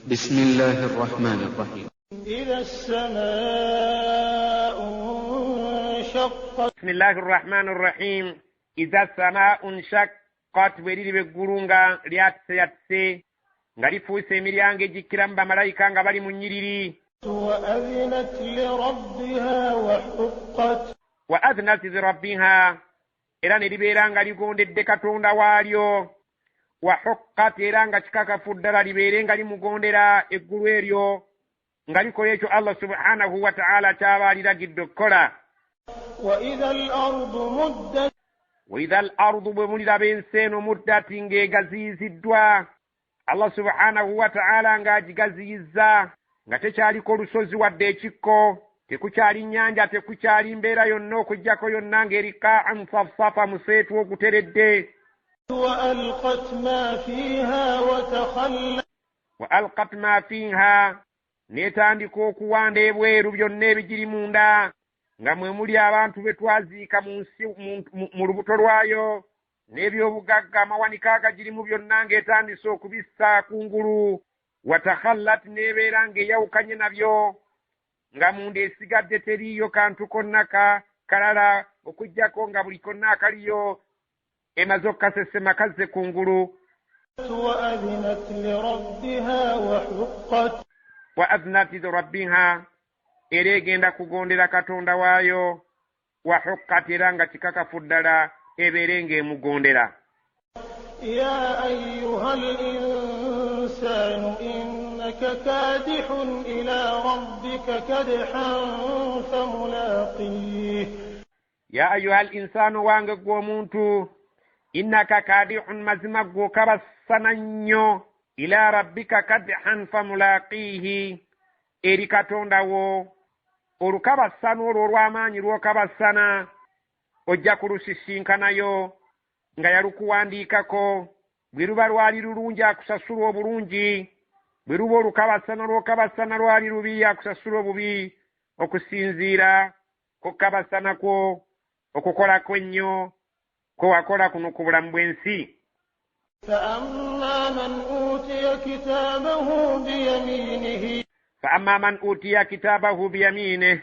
بسم الله الرحمن الرحيم. إذا السماء انشقت. بسم الله الرحمن الرحيم. إذا السماء انشقت ولي بغورونغا لياتسي ngari fuuse emiryango egikiramu bamalayika nga bali mu nnyiriri. وأذنت لربها وحقت. وأذنت لربها era ne libeera nga ligondedde katonda waalyo. وحقت era nga kikakafu ddala libeere nga limugondera eggulu eryo nga likola ekyo Allah subhanahu wa ta'ala kyaba aliragidde okukola. وإذا الأرض مدت. وإذا الأرض bwe muliraba ensi eno muddati ng'egaziyiziddwa. Allah subhanahu wa ta'ala ng'agigaziyizza nga tekyaliko olusozi wadde ekikko, tekukyali nnyanja, tekukyali mbeera yonna okuggyako yonna ng'erikaa safsafa museetu oguteredde. وألقت ما فيها وتخلت. وألقت ما فيها n'etandika okuwanda ebweru byonna ebigiri munda nga mwe muli abantu be twaziika mu nsi mu lubuto lwayo n'ebyobugagga amawanika agagirimu byonna ng'etandise okubissa kungulu. Watakhallat n'ebeera ng'eyawukanye nabyo nga munda esigadde teriiyo kantu konna kalala okuggyako nga buli konna akaliyo emaze okukasesema kazze kungulu. وأذنت لربها وحقت. وأذنت لربها era egenda kugondera katonda waayo. وحقت era nga kikakafu ddala ebeere ng'emugondera. يا أيها الإنسان إنك كادح إلى ربك كدحا فملاقيه. يا أيها الإنسان وانغ ومونتو إنك كادح مزمك وكبسنا إلى ربك كدحا فملاقيه eri katonda wo olukabasana olwo olw'amaanyi lw'okabasana ojja kulusisinkanayo nga yalukuwandiikako. Bwe luba lwali lulungi akusasula obulungi, bwe luba olukabasana lw'okabasana lwali lubi akusasula obubi, okusinziira ku kabasana kwo okukolako ennyo kwe wakola kuno ku bulamu bw'ensi. فأما من أوتي كتابه بيمينه. فأما من أوتي كتابه بيمينه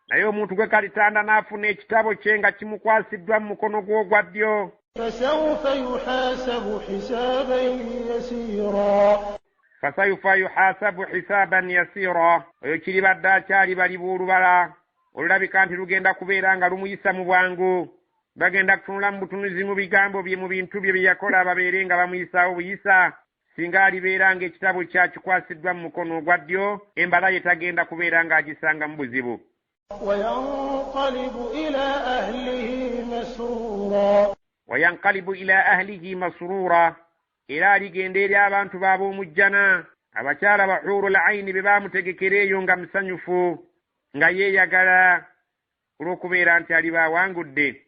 naye omuntu gwe kalitanda n'afuna ekitabo kye nga kimukwasiddwa mu mukono gwe ogwa ddyo. فسوف يحاسب حسابا يسيرا. فسوف يحاسب حسابا يسيرا oyo kiribadde akyalibalibwa olubala olulabika nti lugenda kubeera nga lumuyisa mu bwangu. Bagenda kutunula mu butunuzi mu bigambo bye mu bintu bye yakola babeere nga bamuyisaawo buyisa. Singa alibeera ng'ekitabo kyakikwasiddwa mu mukono ogwa ddyo, embala ye tagenda kubeera ng'agisanga mu buzibu. وينقلب إلى أهله مسرورا. وينقلب إلى أهله مسرورا era aligenda eri abantu b'ab'omujjana abakyala ba hurul aini be baamutegekera eyo nga musanyufu nga yeeyagala olw'okubeera nti aliba awangudde.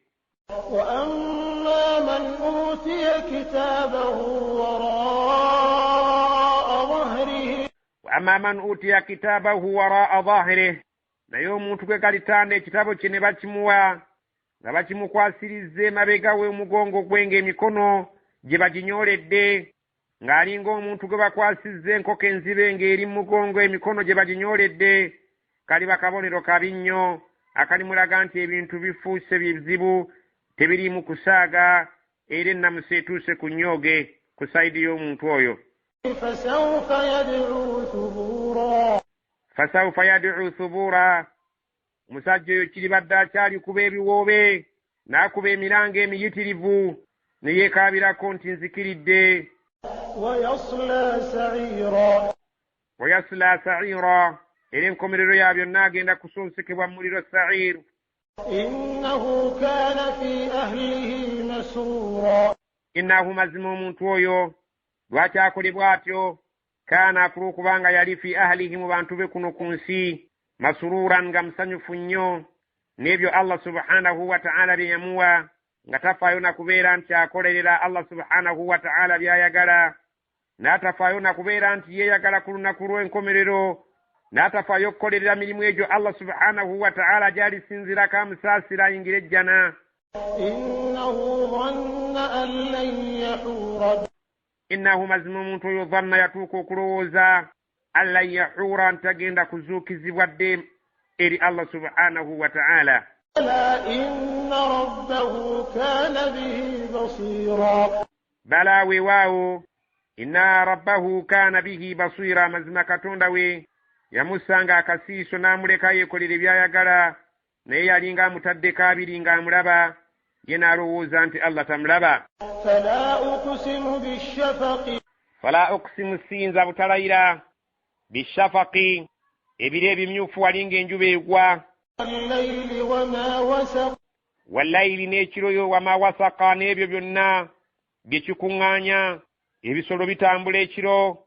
وأما من أوتي كتابه وراء ظهره. وأما من أوتي كتابه وراء ظهره naye omuntu gwe kalitanda ekitabo kye ne bakimuwa nga bakimukwasirizza emabega we omugongo gwe ng'emikono gye baginyooledde, ng'alinga omuntu gwe bakwasizza enkoko enzibe ng'eri mu mugongo emikono gye baginyooledde. Kaliba kabonero kabi nnyo akalimulaga nti ebintu bifuuse bizibu tebiriimu kusaaga era ennamusa etuuse ku nnyoge ku sayidi y'omuntu oyo. فسوف يدعو ثبورا. فسوف يدعو ثبورا omusajja oyo kiribadde akyalikuba ebiwoobe n'akuba emiranga emiyitirivu ne yeekaabirako nti nzikiridde. ويصلى سعيرا. ويصلى سعيرا era enkomerero ya byonna agenda kusonsekebwa mu muliro sa'ir. إنه كان في أهله مسرورا. إنه mazima omuntu oyo lwaki akolebwa atyo kaana akula okubanga yali fi ahlihi mu bantu be kuno ku nsi masururan nga musanyufu nnyo n'ebyo Allah subhanahu wa ta'ala bye yamuwa nga tafaayo na kubeera nti akolerera Allah subhanahu wa ta'ala by'ayagala, n'atafaayo na kubeera nti yeeyagala ku lunaku lw'enkomerero, n'atafaayo okukolerera mirimu egyo Allah subhanahu wa ta'ala gy'alisinzirako amusaasira ayingire ejjana. إنه ظن أن لن يحور. innahu mazima omuntu oyo dhanna yatuuka okulowooza alla yahura ntagenda kuzuukizibwa dde eri Allah subhanahu wa ta'ala. بلى إن ربه كان به بصيرا bala weewaawo inna rabbahu kaana bihi basira, mazima katonda we yamussanga akasiiso n'amuleka yeekolera ebyayagala, naye yalinga amutaddeko abiri ng'amulaba, ye n'alowooza nti Allah tamulaba. فلا أقسم بالشفق fala uqsimu siyinza butalayira bishafaqi, ebire ebimyufu walinga enjuba egwa, والليل وما وسق wallayiri n'ekiroyo wama wasaqa, n'ebyo byonna bye kikuŋŋaanya. Ebisolo bitambula ekiro,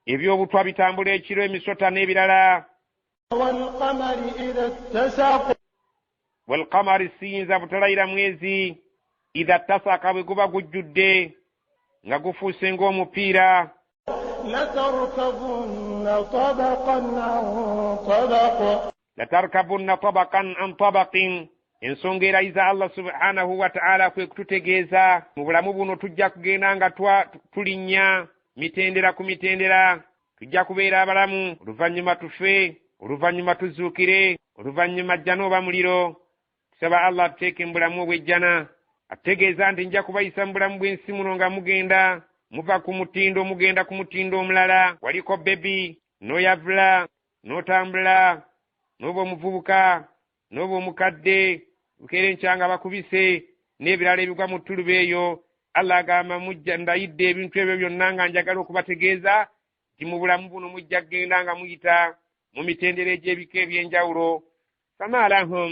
ebyobutwa bitambula ekiro, emisota n'ebirala. والقمر إذا اتسق walqamari siyinza butalayira mwezi idha tasaka, bwe guba gujjudde nga gufuuse ng'omupiira. لتركبن طبقا عن طبق latarkabunna tabaqan an tabaqin, ensonga erayiza Allah subhanahu wa ta'ala kwe kututegeeza mu bulamu buno tujja kugenda nga tulinnya mitendera ku mitendera. Tujja kubeera abalamu, oluvannyuma tufe, oluvannyuma tuzuukire, oluvannyuma jjana oba muliro. Tusaba Allah atuteeke mu bulamu obwejjana, atutegeeza nti nja kubayisa mu bulamu bw'ensi muno nga mugenda muva ku mutindo mugenda ku mutindo omulala. Waliko bebi, n'oyavula, n'otambula, n'oba omuvubuka, n'oba omukadde, bukeera enkyanga bakubise, n'ebirala ebigwa mu ttuluba eyo. Allah agamba mujja ndayidde ebintu ebyo byonna nga njagala okubategeeza nti mu bulamu buno mujja kugenda nga muyita mu mitendera egy'ebika eby'enjawulo. Fama lahum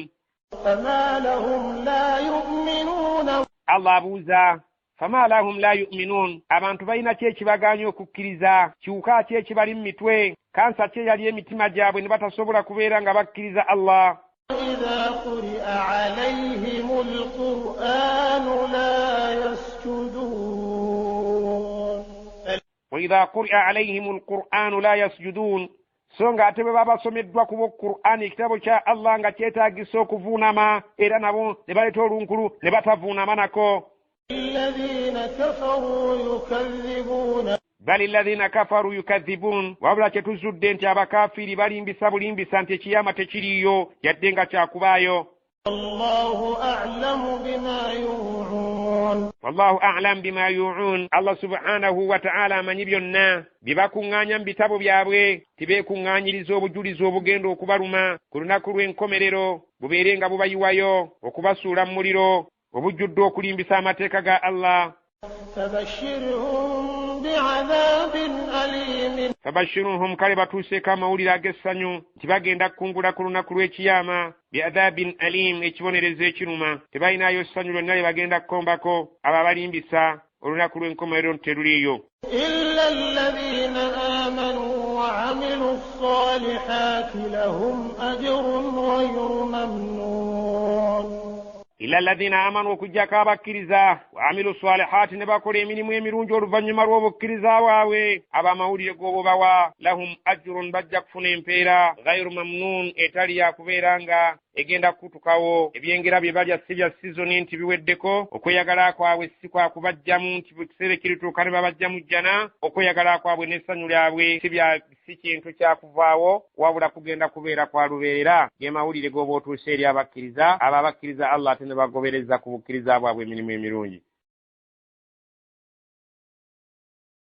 la yu'minuna. Allah abuuza fama lahum la yu'minun, abantu balina ki ekibagaanya okukkiriza? Kiwuka ki ekibali mu mitwe? Kansa ki eyali emitima gyabwe ne batasobola kubeera nga bakkiriza Allah? إذا قرئ عليهم القرآن لا يسجدون. وإذا قرئ عليهم القرآن لا يسجدون, so nga ate bwe baba basomeddwa kubo Qur'ani, ekitabo kya Allah nga kyetaagisa okuvuunama, era nabo ne baleeta olunkulu ne batavuunama nako. الذين كفروا يكذبون. bali alladhina kafaru yukadhibun, wabula kyetuzudde nti abakafiiri balimbisa bulimbisa nti ekiyama tekiriyo yadde nga kyakubaayo. Wallahu a'lamu bima yu'un. Wallahu a'lam bima yu'un, Allah subhanahu wa ta'ala amanyi byonna bye bakuŋŋaanya mu bitabo byabwe, tibeekuŋŋaanyiriza obujulizi obugenda okubaluma ku lunaku lw'enkomerero, bubeere nga bubayiwayo okubasuula mu muliro obujjudde okulimbisa amateeka ga Allah. Fabashirhum, kale batuuseeko amawulire ag'essanyu nti bagenda kukungula ku lunaku lw'ekiyama bi'adhabin alim, ekibonerezo ekiruma. Tebalinayo ssanyu lyonna lye bagenda kukombako abo abalimbisa olunaku lw'enkomerero teruliiyo. Illa alladhina amanu wa 'amilu ssalihati lahum ajrun ghayru mamnun. illa alladhina amanu, okujjako abakkiriza, wa amilu salihati, ne bakola emirimu emirungi oluvannyuma lw'obukkiriza bwabwe, ab'amawulire g'obubawa, lahum ajrun, bajja kufuna empeera ghayru mamnun, etali yakubeera nga egenda kutukawo. Ebyengera bye balya si bya sizoni nti biweddeko, okweyagala kwabwe si kwa kubajjamu nti bwe kiseera kirituuka ne babajja mu jjana. Okweyagala kwabwe n'essanyu lyabwe si kintu kyakuvaawo, wabula kugenda kubeera kwa lubeerera. Ge mawulire g'oba otuuse eri abakkiriza, abo abakkiriza Allah ate ne bagobereza ku bukkiriza bwabwe emirimu emirungi.